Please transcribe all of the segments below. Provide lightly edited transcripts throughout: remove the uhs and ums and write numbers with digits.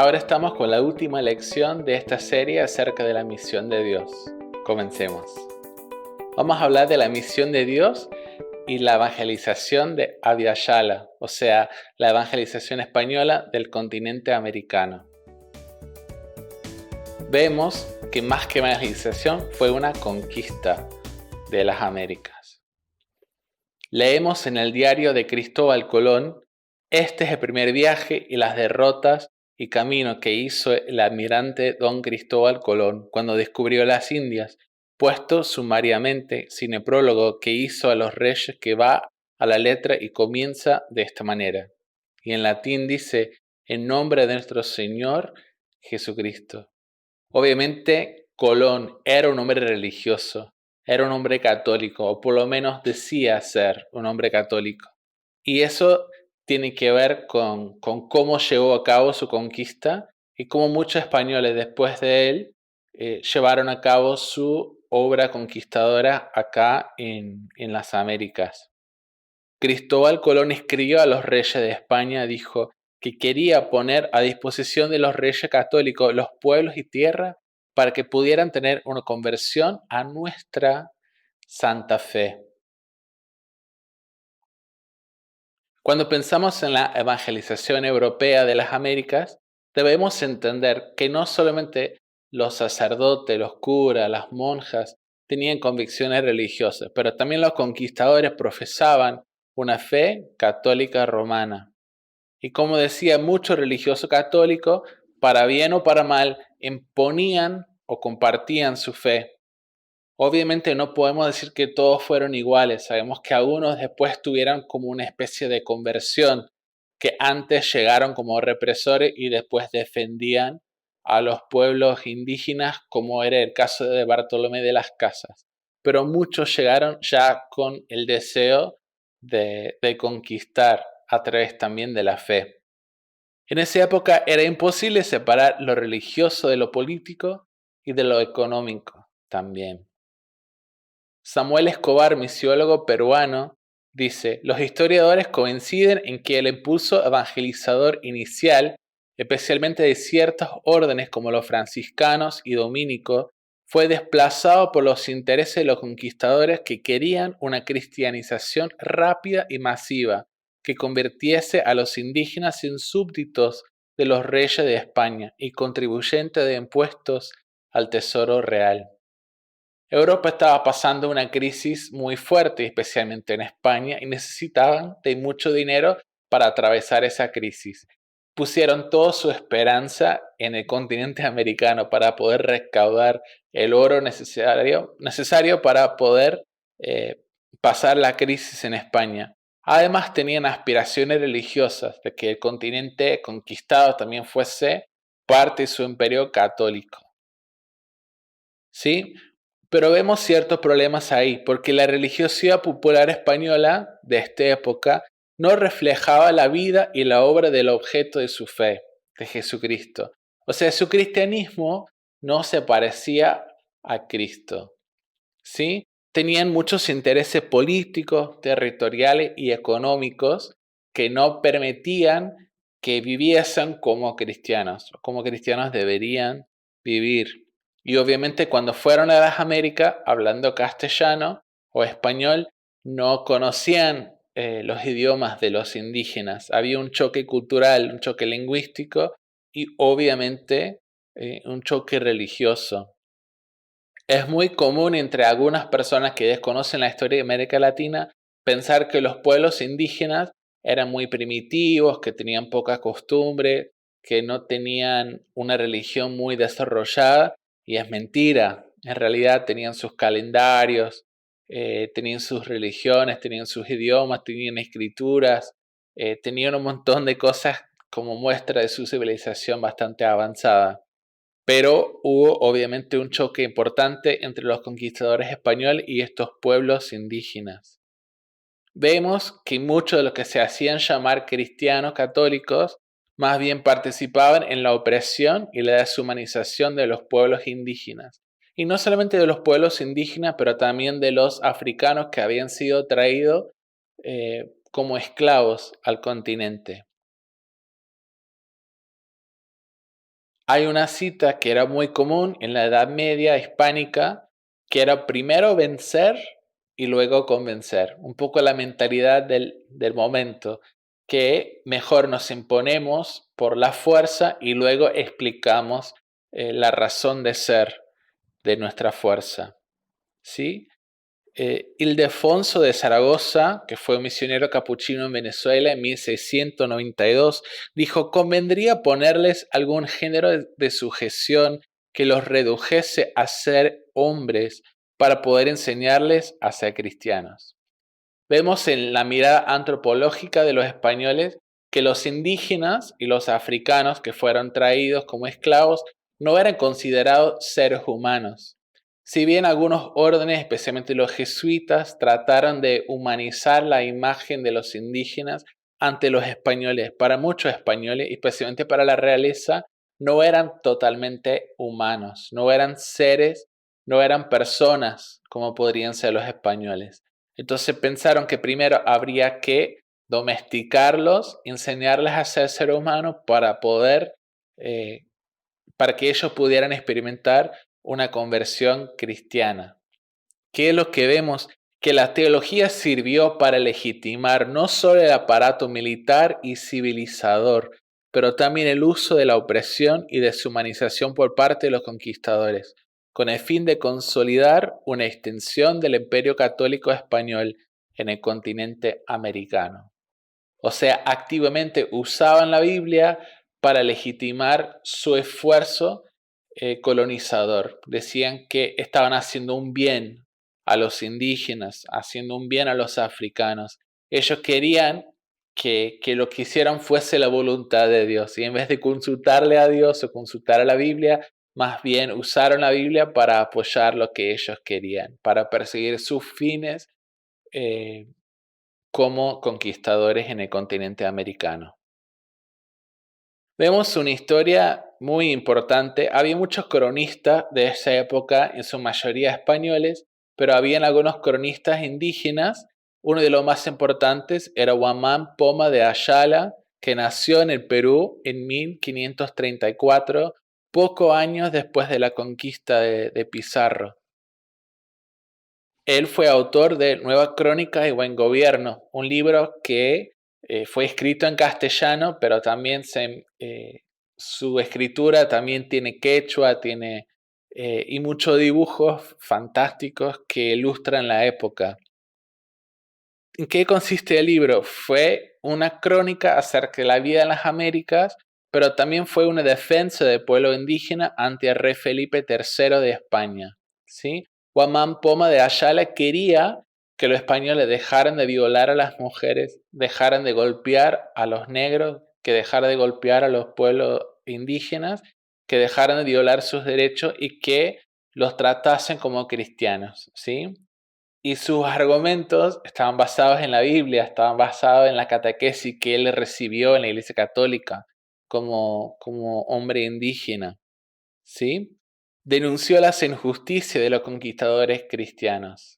Ahora estamos con la última lección de esta serie acerca de la misión de Dios. Comencemos. Vamos a hablar de la misión de Dios y la evangelización de Abya Yala, o sea, la evangelización española del continente americano. Vemos que más que evangelización fue una conquista de las Américas. Leemos en el diario de Cristóbal Colón: este es el primer viaje y las derrotas y camino que hizo el almirante don Cristóbal Colón cuando descubrió las Indias, puesto sumariamente, sin el prólogo que hizo a los reyes, que va a la letra y comienza de esta manera. Y en latín dice: en nombre de nuestro Señor Jesucristo. Obviamente Colón era un hombre religioso, era un hombre católico, o por lo menos decía ser un hombre católico. Y eso tiene que ver con cómo llevó a cabo su conquista y cómo muchos españoles después de él llevaron a cabo su obra conquistadora acá en las Américas. Cristóbal Colón escribió a los reyes de España, dijo que quería poner a disposición de los reyes católicos los pueblos y tierra para que pudieran tener una conversión a nuestra santa fe. Cuando pensamos en la evangelización europea de las Américas, debemos entender que no solamente los sacerdotes, los curas, las monjas tenían convicciones religiosas, pero también los conquistadores profesaban una fe católica romana. Y como decía, muchos religiosos católicos, para bien o para mal, imponían o compartían su fe. Obviamente no podemos decir que todos fueron iguales, sabemos que algunos después tuvieron como una especie de conversión, que antes llegaron como represores y después defendían a los pueblos indígenas, como era el caso de Bartolomé de las Casas. Pero muchos llegaron ya con el deseo de conquistar a través también de la fe. En esa época era imposible separar lo religioso de lo político y de lo económico también. Samuel Escobar, misiólogo peruano, dice: los historiadores coinciden en que el impulso evangelizador inicial, especialmente de ciertas órdenes como los franciscanos y dominicos, fue desplazado por los intereses de los conquistadores, que querían una cristianización rápida y masiva que convirtiese a los indígenas en súbditos de los reyes de España y contribuyentes de impuestos al tesoro real. Europa estaba pasando una crisis muy fuerte, especialmente en España, y necesitaban de mucho dinero para atravesar esa crisis. Pusieron toda su esperanza en el continente americano para poder recaudar el oro necesario para poder pasar la crisis en España. Además, tenían aspiraciones religiosas de que el continente conquistado también fuese parte de su imperio católico. ¿Sí? Pero vemos ciertos problemas ahí, porque la religiosidad popular española de esta época no reflejaba la vida y la obra del objeto de su fe, de Jesucristo. O sea, su cristianismo no se parecía a Cristo. ¿Sí? Tenían muchos intereses políticos, territoriales y económicos que no permitían que viviesen como cristianos deberían vivir. Y obviamente cuando fueron a las Américas, hablando castellano o español, no conocían los idiomas de los indígenas. Había un choque cultural, un choque lingüístico y obviamente un choque religioso. Es muy común entre algunas personas que desconocen la historia de América Latina pensar que los pueblos indígenas eran muy primitivos, que tenían poca costumbre, que no tenían una religión muy desarrollada, y es mentira. En realidad tenían sus calendarios, tenían sus religiones, tenían sus idiomas, tenían escrituras, tenían un montón de cosas como muestra de su civilización bastante avanzada. Pero hubo obviamente un choque importante entre los conquistadores españoles y estos pueblos indígenas. Vemos que muchos de los que se hacían llamar cristianos católicos más bien participaban en la opresión y la deshumanización de los pueblos indígenas. Y no solamente de los pueblos indígenas, pero también de los africanos que habían sido traídos como esclavos al continente. Hay una cita que era muy común en la Edad Media hispánica, que era primero vencer y luego convencer. Un poco la mentalidad del momento, que mejor nos imponemos por la fuerza y luego explicamos la razón de ser de nuestra fuerza. ¿Sí? Ildefonso de Zaragoza, que fue un misionero capuchino en Venezuela en 1692, dijo: convendría ponerles algún género de sujeción que los redujese a ser hombres para poder enseñarles a ser cristianos. Vemos en la mirada antropológica de los españoles que los indígenas y los africanos que fueron traídos como esclavos no eran considerados seres humanos. Si bien algunos órdenes, especialmente los jesuitas, trataron de humanizar la imagen de los indígenas ante los españoles, para muchos españoles, especialmente para la realeza, no eran totalmente humanos, no eran seres, no eran personas como podrían ser los españoles. Entonces pensaron que primero habría que domesticarlos, enseñarles a ser humanos para poder, para que ellos pudieran experimentar una conversión cristiana. ¿Qué es lo que vemos? Que la teología sirvió para legitimar no solo el aparato militar y civilizador, pero también el uso de la opresión y deshumanización por parte de los conquistadores, con el fin de consolidar una extensión del imperio católico español en el continente americano. O sea, activamente usaban la Biblia para legitimar su esfuerzo colonizador. Decían que estaban haciendo un bien a los indígenas, haciendo un bien a los africanos. Ellos querían que lo que hicieran fuese la voluntad de Dios. Y en vez de consultarle a Dios o consultar a la Biblia, más bien usaron la Biblia para apoyar lo que ellos querían, para perseguir sus fines eh, como conquistadores en el continente americano. Vemos una historia muy importante. Había muchos cronistas de esa época, en su mayoría españoles, pero habían algunos cronistas indígenas. Uno de los más importantes era Guamán Poma de Ayala, que nació en el Perú en 1534, pocos años después de la conquista de Pizarro. Él fue autor de Nueva Crónica y Buen Gobierno, un libro que fue escrito en castellano, pero también su escritura también tiene quechua, y muchos dibujos fantásticos que ilustran la época. ¿En qué consiste el libro? Fue una crónica acerca de la vida en las Américas, pero también fue una defensa del pueblo indígena ante el rey Felipe III de España. ¿Sí? Guamán Poma de Ayala quería que los españoles dejaran de violar a las mujeres, dejaran de golpear a los negros, que dejaran de golpear a los pueblos indígenas, que dejaran de violar sus derechos y que los tratasen como cristianos. ¿Sí? Y sus argumentos estaban basados en la Biblia, estaban basados en la catequesis que él recibió en la Iglesia Católica como hombre indígena. ¿Sí? Denunció las injusticias de los conquistadores cristianos.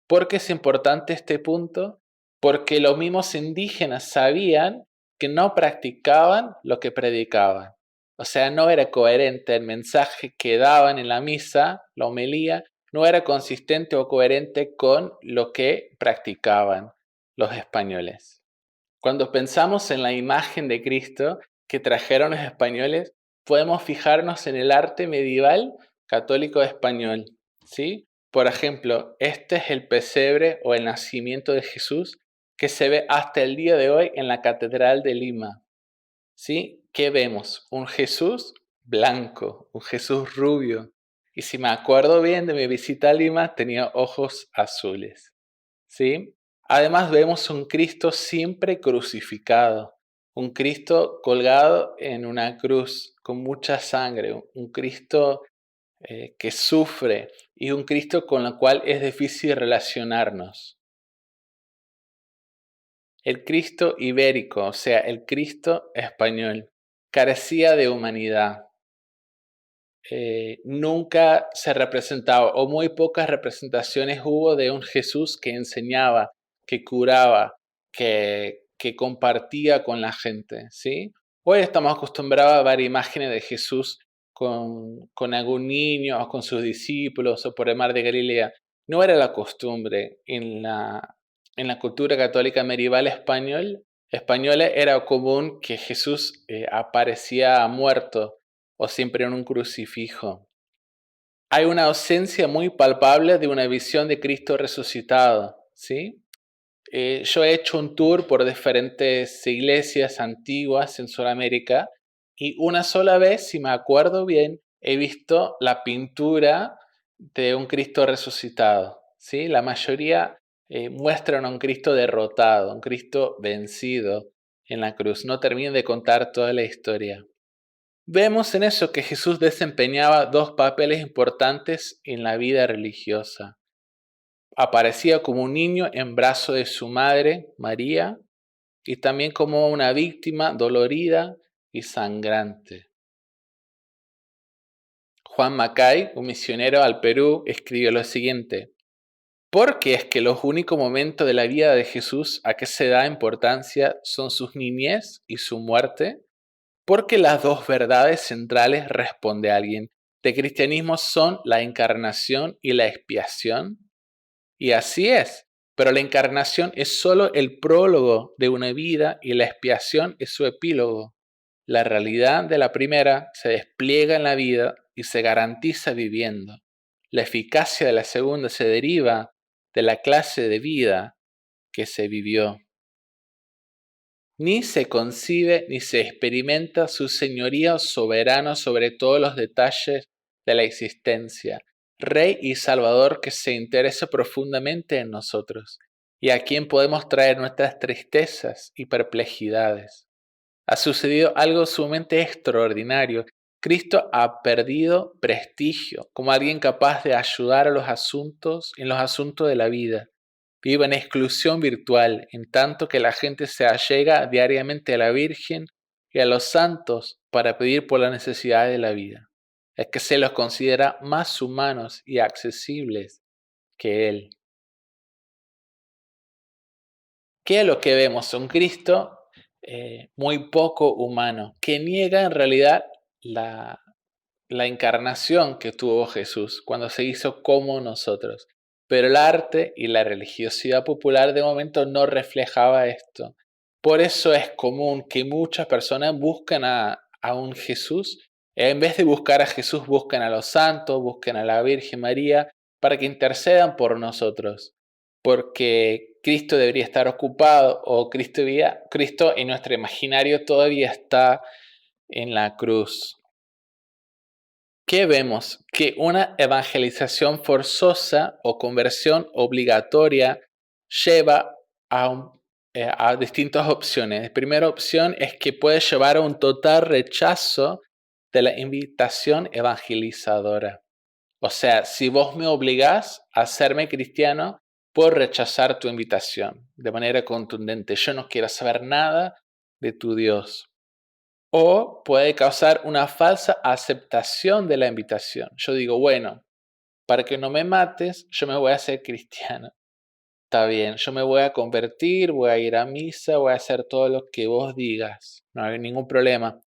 ¿Por qué es importante este punto? Porque los mismos indígenas sabían que no practicaban lo que predicaban. O sea, no era coherente el mensaje que daban en la misa, la homilía, no era consistente o coherente con lo que practicaban los españoles. Cuando pensamos en la imagen de Cristo que trajeron los españoles, podemos fijarnos en el arte medieval católico español, ¿sí? Por ejemplo, este es el pesebre o el nacimiento de Jesús que se ve hasta el día de hoy en la Catedral de Lima, ¿sí? ¿Qué vemos? Un Jesús blanco, un Jesús rubio. Y si me acuerdo bien de mi visita a Lima, tenía ojos azules, ¿sí? Además vemos un Cristo siempre crucificado, un Cristo colgado en una cruz con mucha sangre, un Cristo que sufre y un Cristo con el cual es difícil relacionarnos. El Cristo ibérico, o sea, el Cristo español, carecía de humanidad. Nunca se representaba, o muy pocas representaciones hubo de un Jesús que enseñaba, que curaba, que compartía con la gente, ¿sí? Hoy estamos acostumbrados a ver imágenes de Jesús con algún niño o con sus discípulos o por el mar de Galilea. No era la costumbre en la cultura católica medieval española era común que Jesús aparecía muerto o siempre en un crucifijo. Hay una ausencia muy palpable de una visión de Cristo resucitado, ¿sí? Yo he hecho un tour por diferentes iglesias antiguas en Sudamérica y una sola vez, si me acuerdo bien, he visto la pintura de un Cristo resucitado, ¿sí? La mayoría muestran a un Cristo derrotado, un Cristo vencido en la cruz. No termino de contar toda la historia. Vemos en eso que Jesús desempeñaba dos papeles importantes en la vida religiosa. Aparecía como un niño en brazos de su madre, María, y también como una víctima dolorida y sangrante. Juan Macay, un misionero al Perú, escribió lo siguiente: ¿por qué es que los únicos momentos de la vida de Jesús a que se da importancia son su niñez y su muerte? Porque las dos verdades centrales, responde alguien, del cristianismo son la encarnación y la expiación. Y así es, pero la encarnación es solo el prólogo de una vida y la expiación es su epílogo. La realidad de la primera se despliega en la vida y se garantiza viviendo. La eficacia de la segunda se deriva de la clase de vida que se vivió. Ni se concibe ni se experimenta su señorío soberano sobre todos los detalles de la existencia, Rey y Salvador que se interesa profundamente en nosotros, y a quien podemos traer nuestras tristezas y perplejidades. Ha sucedido algo sumamente extraordinario. Cristo ha perdido prestigio como alguien capaz de ayudar a en los asuntos de la vida. Vive en exclusión virtual, en tanto que la gente se allega diariamente a la Virgen y a los santos para pedir por las necesidades de la vida. Es que se los considera más humanos y accesibles que Él. ¿Qué es lo que vemos? Un Cristo muy poco humano, que niega en realidad la, la encarnación que tuvo Jesús cuando se hizo como nosotros. Pero el arte y la religiosidad popular de momento no reflejaba esto. Por eso es común que muchas personas buscan a un Jesús, en vez de buscar a Jesús, buscan a los santos, buscan a la Virgen María para que intercedan por nosotros. Porque Cristo debería estar ocupado o Cristo en nuestro imaginario todavía está en la cruz. ¿Qué vemos? Que una evangelización forzosa o conversión obligatoria lleva a distintas opciones. La primera opción es que puede llevar a un total rechazo de la invitación evangelizadora. O sea, si vos me obligás a hacerme cristiano, puedo rechazar tu invitación de manera contundente. Yo no quiero saber nada de tu Dios. O puede causar una falsa aceptación de la invitación. Yo digo, bueno, para que no me mates, yo me voy a hacer cristiano. Está bien, yo me voy a convertir, voy a ir a misa, voy a hacer todo lo que vos digas. No hay ningún problema.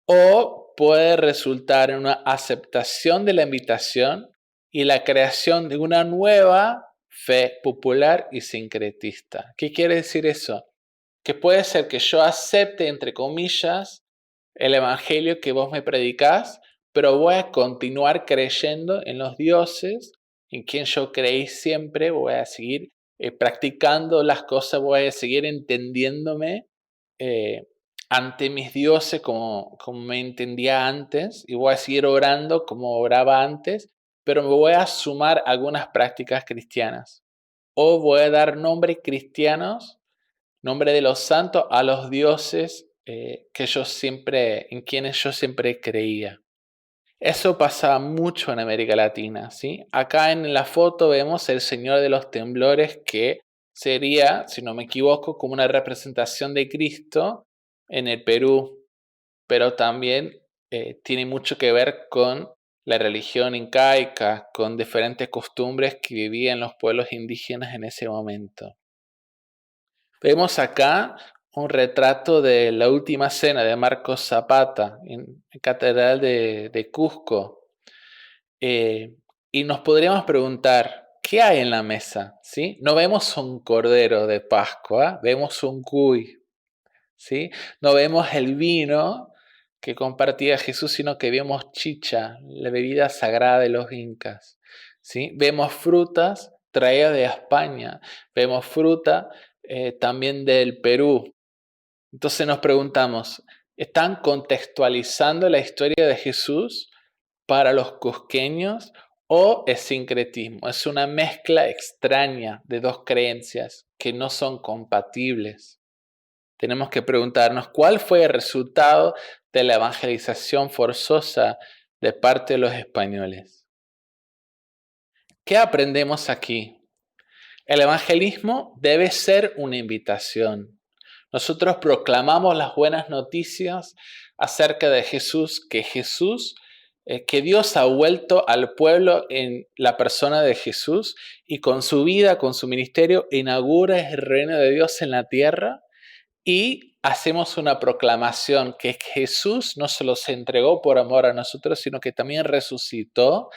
O puede resultar en una aceptación de la invitación y la creación de una nueva fe popular y sincretista. ¿Qué quiere decir eso? Que puede ser que yo acepte, entre comillas, el evangelio que vos me predicás, pero voy a continuar creyendo en los dioses en quien yo creí siempre, voy a seguir practicando las cosas, voy a seguir entendiéndome eh, ante mis dioses como me entendía antes y voy a seguir orando como oraba antes, pero me voy a sumar algunas prácticas cristianas o voy a dar nombres cristianos, nombre de los santos a los dioses en quienes yo siempre creía. Eso pasa mucho en América Latina, ¿sí? Acá en la foto vemos el Señor de los Temblores, que sería, si no me equivoco, como una representación de Cristo en el Perú, pero también tiene mucho que ver con la religión incaica, con diferentes costumbres que vivían los pueblos indígenas en ese momento. Vemos acá un retrato de la última cena de Marcos Zapata en la Catedral de Cusco. Eh, y nos podríamos preguntar, ¿qué hay en la mesa? ¿Sí? No vemos un cordero de Pascua, vemos un cuy. ¿Sí? No vemos el vino que compartía Jesús, sino que vemos chicha, la bebida sagrada de los incas. ¿Sí? Vemos frutas traídas de España, vemos fruta también del Perú. Entonces nos preguntamos, ¿están contextualizando la historia de Jesús para los cusqueños o es sincretismo? Es una mezcla extraña de dos creencias que no son compatibles. Tenemos que preguntarnos cuál fue el resultado de la evangelización forzosa de parte de los españoles. ¿Qué aprendemos aquí? El evangelismo debe ser una invitación. Nosotros proclamamos las buenas noticias acerca de Jesús, que Dios ha vuelto al pueblo en la persona de Jesús y con su vida, con su ministerio, inaugura el reino de Dios en la tierra. Y hacemos una proclamación que Jesús no solo se entregó por amor a nosotros, sino que también resucitó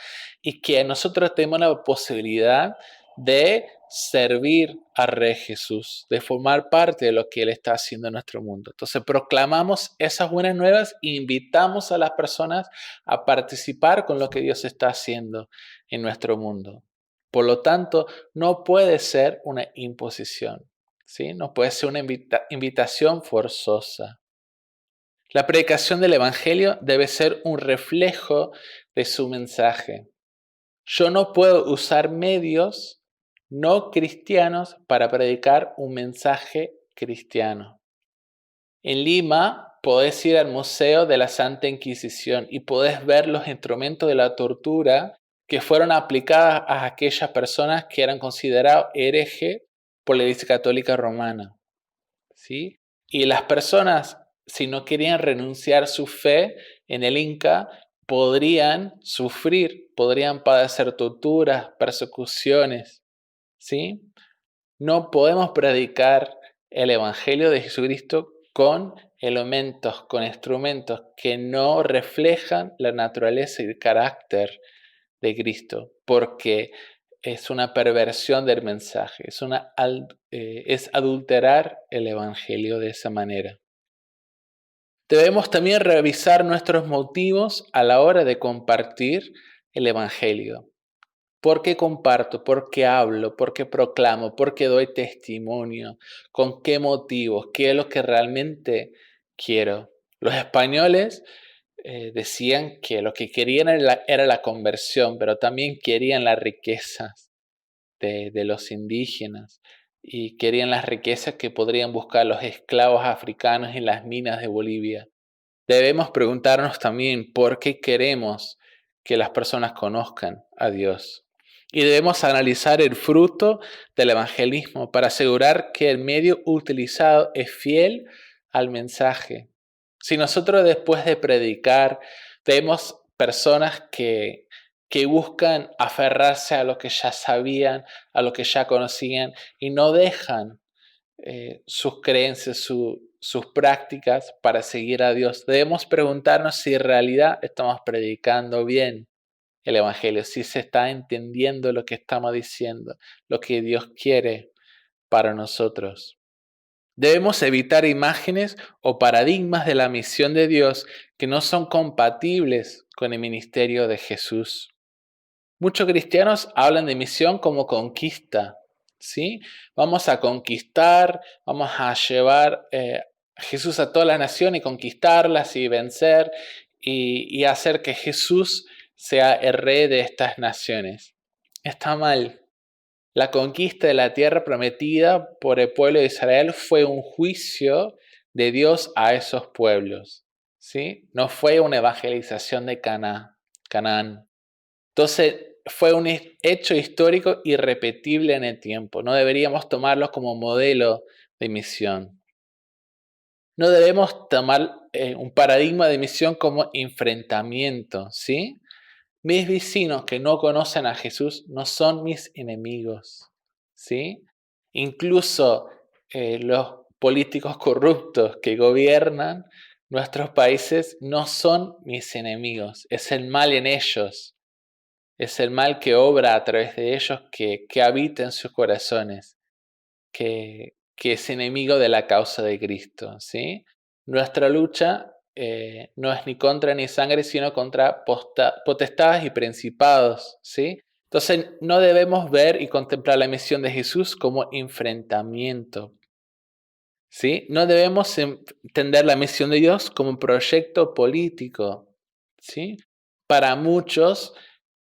y que nosotros tenemos la posibilidad de servir al Rey Jesús, de formar parte de lo que Él está haciendo en nuestro mundo. Entonces proclamamos esas buenas nuevas e invitamos a las personas a participar con lo que Dios está haciendo en nuestro mundo. Por lo tanto, no puede ser una imposición. ¿Sí? No puede ser una invitación forzosa. La predicación del Evangelio debe ser un reflejo de su mensaje. Yo no puedo usar medios no cristianos para predicar un mensaje cristiano. En Lima podés ir al Museo de la Santa Inquisición y podés ver los instrumentos de la tortura que fueron aplicadas a aquellas personas que eran consideradas herejes por la Iglesia Católica Romana. ¿Sí? Y las personas, si no querían renunciar su fe en el Inca, podrían sufrir, podrían padecer torturas, persecuciones. ¿Sí? No podemos predicar el Evangelio de Jesucristo con elementos, con instrumentos que no reflejan la naturaleza y el carácter de Cristo, porque es una perversión del mensaje, es adulterar el Evangelio de esa manera. Debemos también revisar nuestros motivos a la hora de compartir el Evangelio. ¿Por qué comparto? ¿Por qué hablo? ¿Por qué proclamo? ¿Por qué doy testimonio? ¿Con qué motivos? ¿Qué es lo que realmente quiero? Los españoles decían que lo que querían era la conversión, pero también querían las riquezas de los indígenas y querían las riquezas que podrían buscar los esclavos africanos en las minas de Bolivia. Debemos preguntarnos también por qué queremos que las personas conozcan a Dios. Y debemos analizar el fruto del evangelismo para asegurar que el medio utilizado es fiel al mensaje. Si nosotros después de predicar vemos personas que buscan aferrarse a lo que ya sabían, a lo que ya conocían y no dejan sus creencias, sus prácticas para seguir a Dios, debemos preguntarnos si en realidad estamos predicando bien el Evangelio, si se está entendiendo lo que estamos diciendo, lo que Dios quiere para nosotros. Debemos evitar imágenes o paradigmas de la misión de Dios que no son compatibles con el ministerio de Jesús. Muchos cristianos hablan de misión como conquista, ¿sí? Vamos a conquistar, vamos a llevar a Jesús a toda la nación y conquistarlas y vencer y hacer que Jesús sea el rey de estas naciones. Está mal. La conquista de la tierra prometida por el pueblo de Israel fue un juicio de Dios a esos pueblos, ¿sí? No fue una evangelización de Canaán. Entonces, fue un hecho histórico irrepetible en el tiempo. No deberíamos tomarlo como modelo de misión. No debemos tomar un paradigma de misión como enfrentamiento, ¿sí? Mis vecinos que no conocen a Jesús no son mis enemigos, ¿sí? Incluso los políticos corruptos que gobiernan nuestros países no son mis enemigos, es el mal en ellos, es el mal que obra a través de ellos que habita en sus corazones, que es enemigo de la causa de Cristo, ¿sí? Nuestra lucha no es ni contra ni sangre, sino contra potestades y principados, ¿sí? Entonces no debemos ver y contemplar la misión de Jesús como enfrentamiento, ¿sí? No debemos entender la misión de Dios como un proyecto político, ¿sí? Para muchos,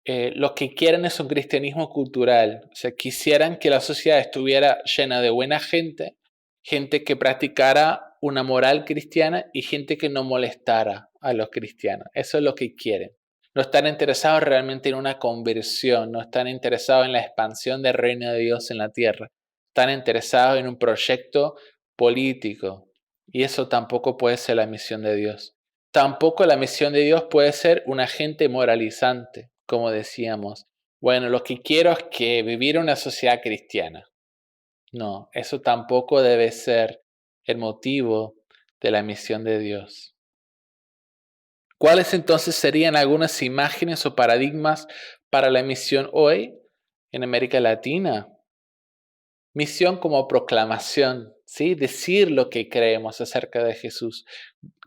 lo que quieren es un cristianismo cultural. O sea, quisieran que la sociedad estuviera llena de buena gente, gente que practicara una moral cristiana y gente que no molestara a los cristianos. Eso es lo que quieren. No están interesados realmente en una conversión, no están interesados en la expansión del reino de Dios en la tierra. Están interesados en un proyecto político. Y eso tampoco puede ser la misión de Dios. Tampoco la misión de Dios puede ser un agente moralizante, como decíamos. Bueno, lo que quiero es que vivir una sociedad cristiana. No, eso tampoco debe ser el motivo de la misión de Dios. ¿Cuáles entonces serían algunas imágenes o paradigmas para la misión hoy en América Latina? Misión como proclamación, ¿sí? Decir lo que creemos acerca de Jesús,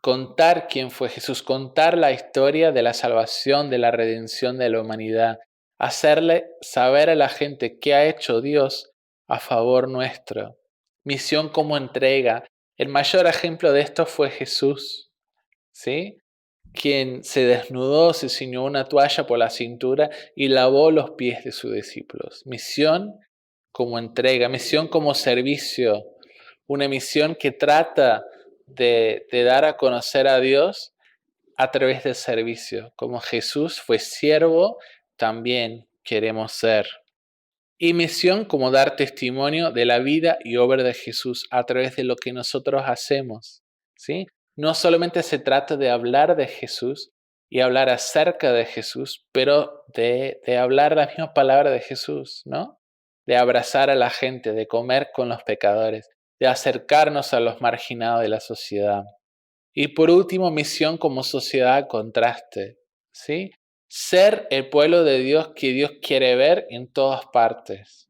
contar quién fue Jesús, contar la historia de la salvación, de la redención de la humanidad, hacerle saber a la gente qué ha hecho Dios a favor nuestro. Misión como entrega. El mayor ejemplo de esto fue Jesús, ¿sí? Quien se desnudó, se ciñó una toalla por la cintura y lavó los pies de sus discípulos. Misión como entrega, misión como servicio, una misión que trata de dar a conocer a Dios a través del servicio. Como Jesús fue siervo, también queremos ser. Y misión como dar testimonio de la vida y obra de Jesús a través de lo que nosotros hacemos, ¿sí? No solamente se trata de hablar de Jesús y hablar acerca de Jesús, pero de hablar la misma palabra de Jesús, ¿no? De abrazar a la gente, de comer con los pecadores, de acercarnos a los marginados de la sociedad. Y por último, misión como sociedad contraste, ¿sí? Ser el pueblo de Dios que Dios quiere ver en todas partes,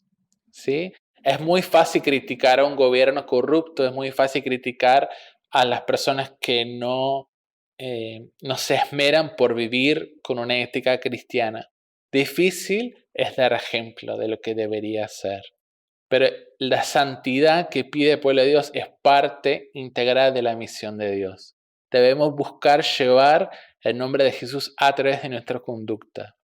¿sí? Es muy fácil criticar a un gobierno corrupto, es muy fácil criticar a las personas que no se esmeran por vivir con una ética cristiana. Difícil es dar ejemplo de lo que debería ser. Pero la santidad que pide el pueblo de Dios es parte integral de la misión de Dios. Debemos buscar llevar el nombre de Jesús a través de nuestra conducta.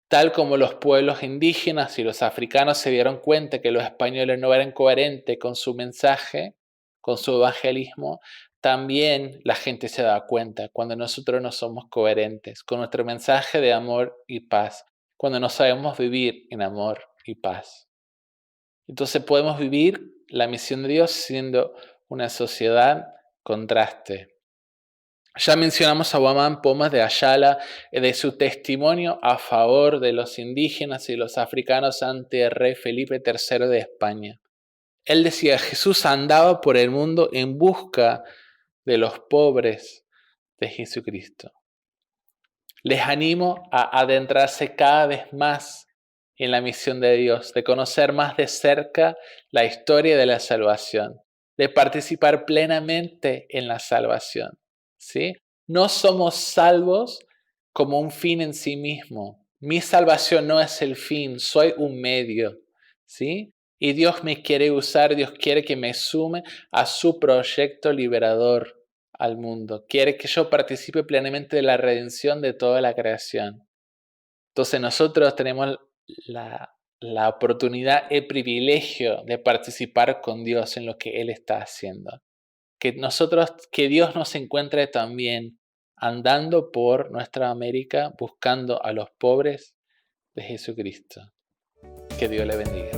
Tal como los pueblos indígenas y los africanos se dieron cuenta que los españoles no eran coherentes con su mensaje, con su evangelismo, también la gente se da cuenta cuando nosotros no somos coherentes con nuestro mensaje de amor y paz, cuando no sabemos vivir en amor y paz. Entonces podemos vivir la misión de Dios siendo una sociedad contraste. Ya mencionamos a Guamán Pomas de Ayala, de su testimonio a favor de los indígenas y los africanos ante el rey Felipe III de España. Él decía, Jesús andaba por el mundo en busca de los pobres de Jesucristo. Les animo a adentrarse cada vez más en la misión de Dios, de conocer más de cerca la historia de la salvación, de participar plenamente en la salvación, ¿sí? No somos salvos como un fin en sí mismo. Mi salvación no es el fin, soy un medio, ¿sí? Y Dios me quiere usar, Dios quiere que me sume a su proyecto liberador al mundo. Quiere que yo participe plenamente de la redención de toda la creación. Entonces nosotros tenemos la oportunidad, el privilegio de participar con Dios en lo que Él está haciendo. Que Dios nos encuentre también andando por nuestra América buscando a los pobres de Jesucristo. Que Dios le bendiga.